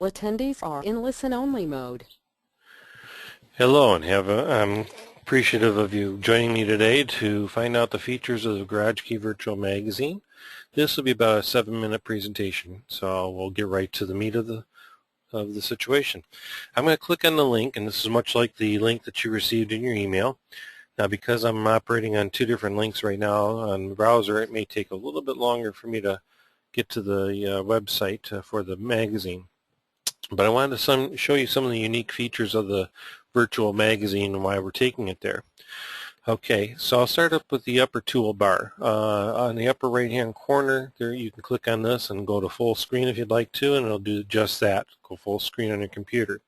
Attendees are in listen-only mode. Hello, and I'm appreciative of you joining me today to find out the features of the GarageKey Virtual Magazine. This will be about a 7-minute presentation, so we'll get right to the meat of the situation. I'm going to click on the link, and this is much like the link that you received in your email. Now, because I'm operating on two different links right now on the browser, it may take a little bit longer for me to get to the website for the magazine. But I wanted to show you some of the unique features of the virtual magazine and why we're taking it there. Okay, so I'll start up with the upper toolbar. On the upper right hand corner there, you can click on this and go to full screen if you'd like to, and it'll do just that, go full screen on your computer.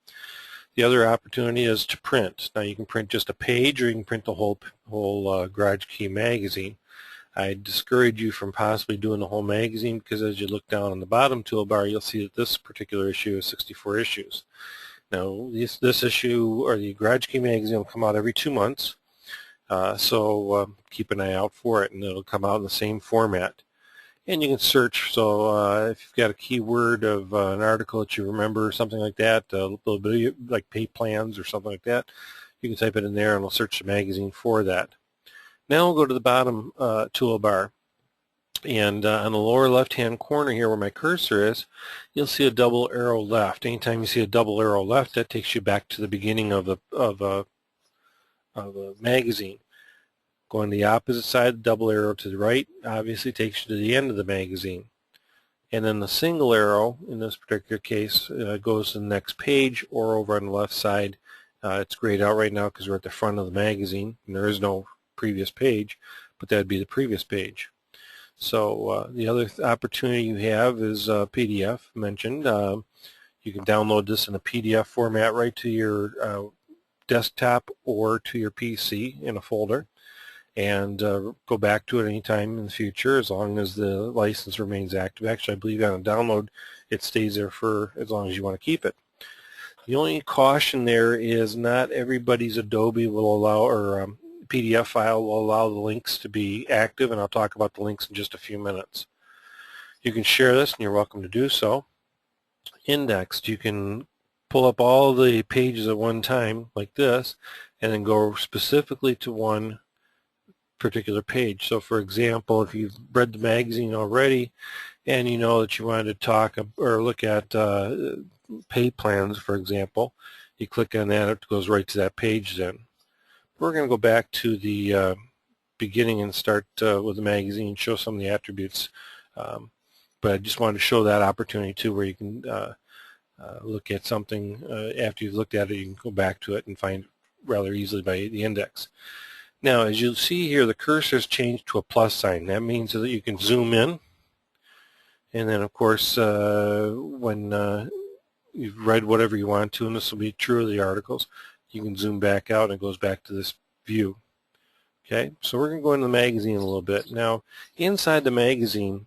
The other opportunity is to print. Now you can print just a page, or you can print the whole GarageKey magazine. I discourage you from possibly doing the whole magazine, because as you look down on the bottom toolbar, you'll see that this particular issue is 64 issues. Now, this issue, or the GarageKey magazine, will come out every 2 months, so keep an eye out for it, and it'll come out in the same format. And you can search, so if you've got a keyword of an article that you remember, something like that, a little bit like pay plans or something like that, you can type it in there and it'll search the magazine for that. Now we'll go to the bottom toolbar, and on the lower left hand corner here where my cursor is, you'll see a double arrow left. Anytime you see a double arrow left, that takes you back to the beginning of a magazine. Going to the opposite side, the double arrow to the right obviously takes you to the end of the magazine. And then the single arrow, in this particular case, goes to the next page, or over on the left side. It's grayed out right now because we're at the front of the magazine and there is no previous page, but that would be the previous page. So the other opportunity you have is PDF mentioned. You can download this in a PDF format right to your desktop or to your PC in a folder, and go back to it anytime in the future as long as the license remains active. Actually, I believe on a download it stays there for as long as you want to keep it. The only caution there is not everybody's Adobe will allow, or PDF file will allow the links to be active, and I'll talk about the links in just a few minutes. You can share this, and you're welcome to do so. Indexed, you can pull up all the pages at one time like this, and then go specifically to one particular page. So for example, if you've read the magazine already and you know that you wanted to talk or look at pay plans, for example, you click on that, it goes right to that page then. We're going to go back to the beginning and start with the magazine and show some of the attributes. But I just wanted to show that opportunity too, where you can look at something after you've looked at it. You can go back to it and find it rather easily by the index. Now, as you'll see here, the cursor has changed to a plus sign. That means that you can zoom in, and then of course when you've read whatever you want to, and this will be true of the articles, you can zoom back out and it goes back to this view. Okay, so we're going to go into the magazine a little bit. Now, inside the magazine,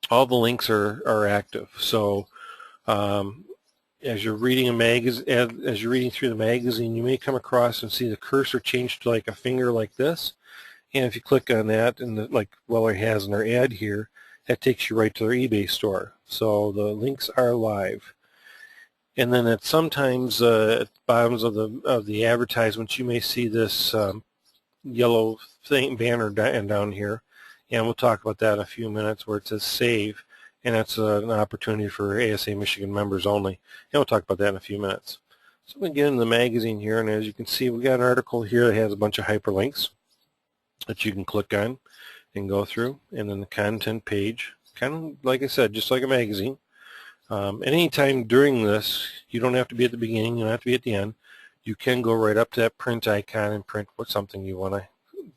all the links are active. So as you're reading as you're reading through the magazine, you may come across and see the cursor change to like a finger like this. And if you click on that, and like Weller has in their ad here, that takes you right to their eBay store. So the links are live. And then at sometimes at the bottoms of the advertisements, you may see this yellow banner down here, and we'll talk about that in a few minutes, where it says Save, and that's an opportunity for ASA Michigan members only, and we'll talk about that in a few minutes. So we get into the magazine here, and as you can see, we got an article here that has a bunch of hyperlinks that you can click on and go through, and then the content page, kind of like I said, just like a magazine. Anytime during this, you don't have to be at the beginning, you don't have to be at the end. You can go right up to that print icon and print something you want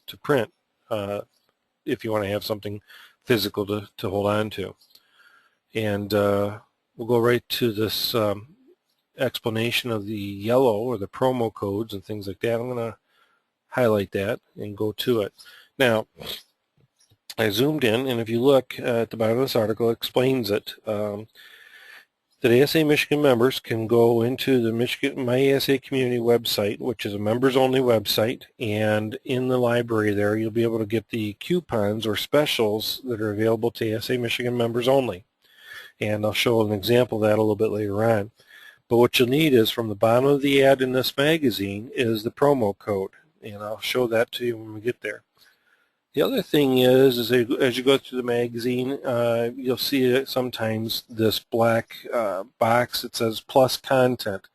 to print if you want to have something physical to hold on to. And we'll go right to this explanation of the yellow, or the promo codes and things like that. I'm going to highlight that and go to it. Now, I zoomed in, and if you look at the bottom of this article, it explains it. That ASA Michigan members can go into the My ASA Community website, which is a members-only website, and in the library there you'll be able to get the coupons or specials that are available to ASA Michigan members only. and I'll show an example of that a little bit later on. But what you'll need is from the bottom of the ad in this magazine is the promo code, and I'll show that to you when we get there. The other thing is as you go through the magazine, you'll see sometimes this black box that says plus content.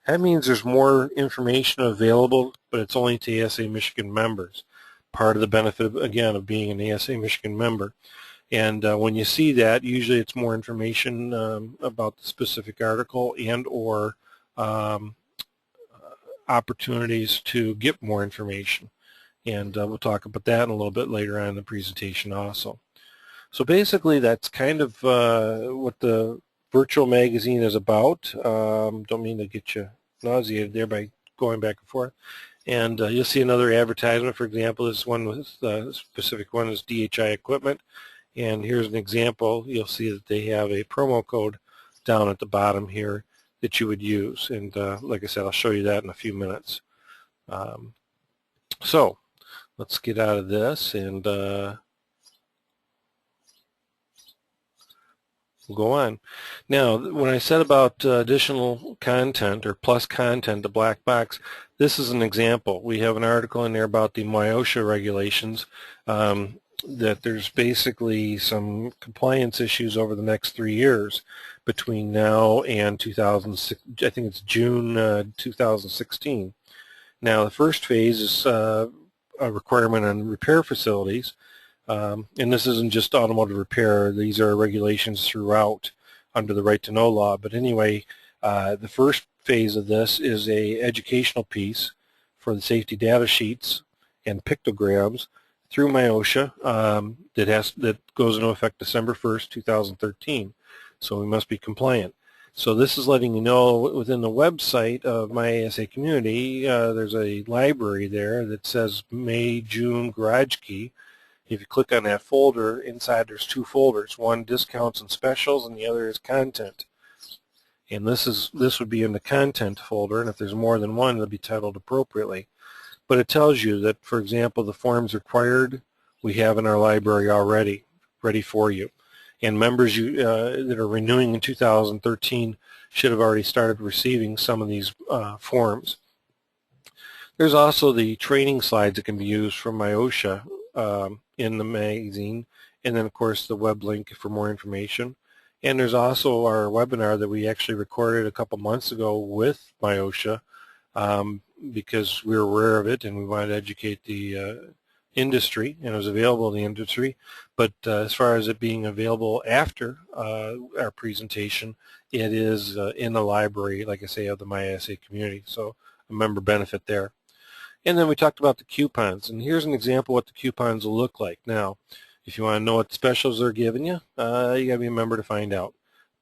That means there's more information available, but it's only to ASA Michigan members. Part of the benefit, again, of being an ASA Michigan member. And when you see that, usually it's more information about the specific article and or opportunities to get more information. And we'll talk about that a little bit later on in the presentation also. So basically that's kind of what the virtual magazine is about. Don't mean to get you nauseated there by going back and forth. And you'll see another advertisement. For example, this one was the specific one is DHI Equipment. And here's an example. You'll see that they have a promo code down at the bottom here that you would use. And like I said, I'll show you that in a few minutes. So let's get out of this and we'll go on. Now, when I said about additional content or plus content, the black box, this is an example. We have an article in there about the MIOSHA regulations, that there's basically some compliance issues over the next 3 years between now and 2006. I think it's June 2016. Now, the first phase is a requirement on repair facilities, and this isn't just automotive repair. These are regulations throughout under the Right to Know law. But anyway, the first phase of this is a educational piece for the safety data sheets and pictograms through MIOSHA that goes into effect December 1st, 2013. So we must be compliant. So this is letting you know within the website of My ASA Community, there's a library there that says May, June Garage Key. If you click on that folder, inside there's two folders, one discounts and specials and the other is content. And this would be in the content folder, and if there's more than one, it'll be titled appropriately. But it tells you that, for example, the forms required we have in our library already, ready for you. And members that are renewing in 2013 should have already started receiving some of these forms. There's also the training slides that can be used from MIOSHA in the magazine, and then, of course, the web link for more information. And there's also our webinar that we actually recorded a couple months ago with MIOSHA, because we were aware of it and we wanted to educate the industry, and it was available in the industry. But as far as it being available after our presentation, it is in the library, like I say, of the My ASA Community, so a member benefit there. And then we talked about the coupons, and here's an example of what the coupons will look like. Now, if you want to know what specials they're giving you, you got to be a member to find out.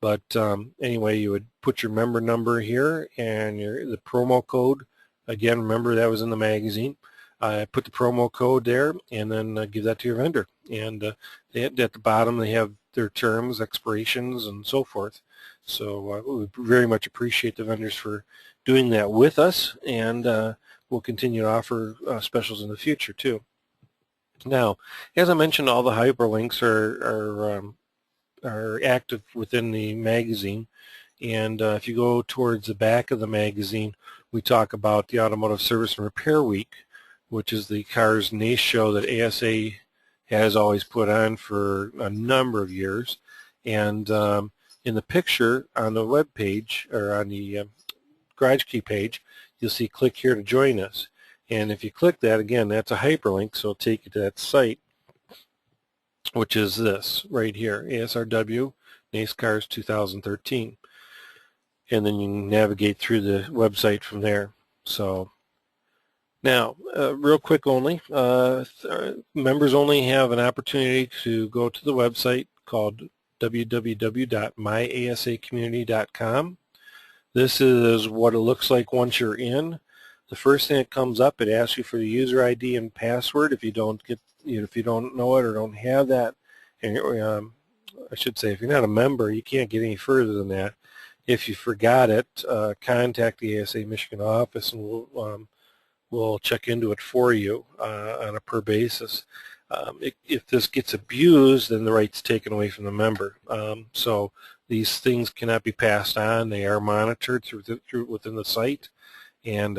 But anyway, you would put your member number here and the promo code. Again, remember that was in the magazine. Put the promo code there and then give that to your vendor. And at the bottom they have their terms, expirations, and so forth. So we very much appreciate the vendors for doing that with us, and we'll continue to offer specials in the future too. Now, as I mentioned, all the hyperlinks are active within the magazine, and if you go towards the back of the magazine, we talk about the Automotive Service and Repair Week, which is the Cars NACE show that ASA has always put on for a number of years. And in the picture on the web page, or on the Garage Key page, you'll see click here to join us. And if you click that, again, that's a hyperlink, so it'll take you to that site, which is this right here, ASRW NACE Cars 2013. And then you can navigate through the website from there. So now, real quick only, members only have an opportunity to go to the website called www.myasacommunity.com. This is what it looks like once you're in. The first thing that comes up, it asks you for the user ID and password. If you don't know it or don't have that, and I should say, if you're not a member, you can't get any further than that. If you forgot it, contact the ASA Michigan office, and we'll check into it for you on a per basis. If this gets abused, then the right's taken away from the member. So These things cannot be passed on. They are monitored through within the site, and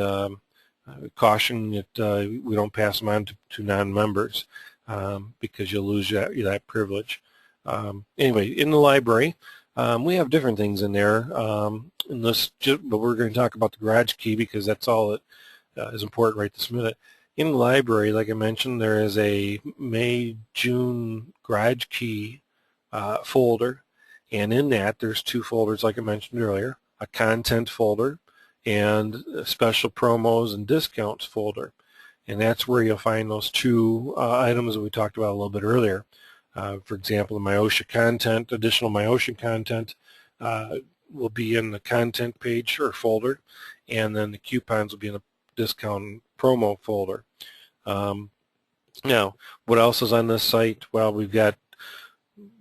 caution that we don't pass them on to non-members because you'll lose that privilege. Anyway, in the library, we have different things in there. But we're going to talk about the garage key because that's all that is important right this minute. In the library, like I mentioned, there is a May-June garage key folder, and in that there's two folders like I mentioned earlier, a content folder and a special promos and discounts folder. And that's where you'll find those two items that we talked about a little bit earlier. For example, the MyOcean content, additional MyOcean content will be in the content page or folder, and then the coupons will be in the discount promo folder. Now, what else is on this site? Well, we've got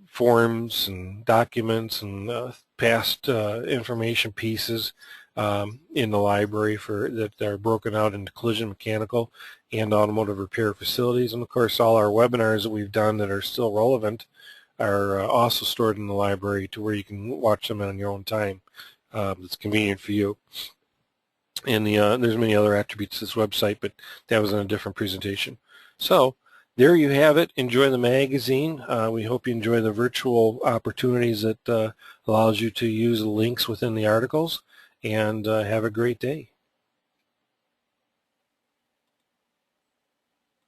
forms and documents and past information pieces in the library that are broken out into collision mechanical and automotive repair facilities. And of course, all our webinars that we've done that are still relevant are also stored in the library to where you can watch them on your own time. It's convenient for you. And there's many other attributes to this website, but that was in a different presentation. So there you have it. Enjoy the magazine. We hope you enjoy the virtual opportunities that allows you to use the links within the articles, and have a great day.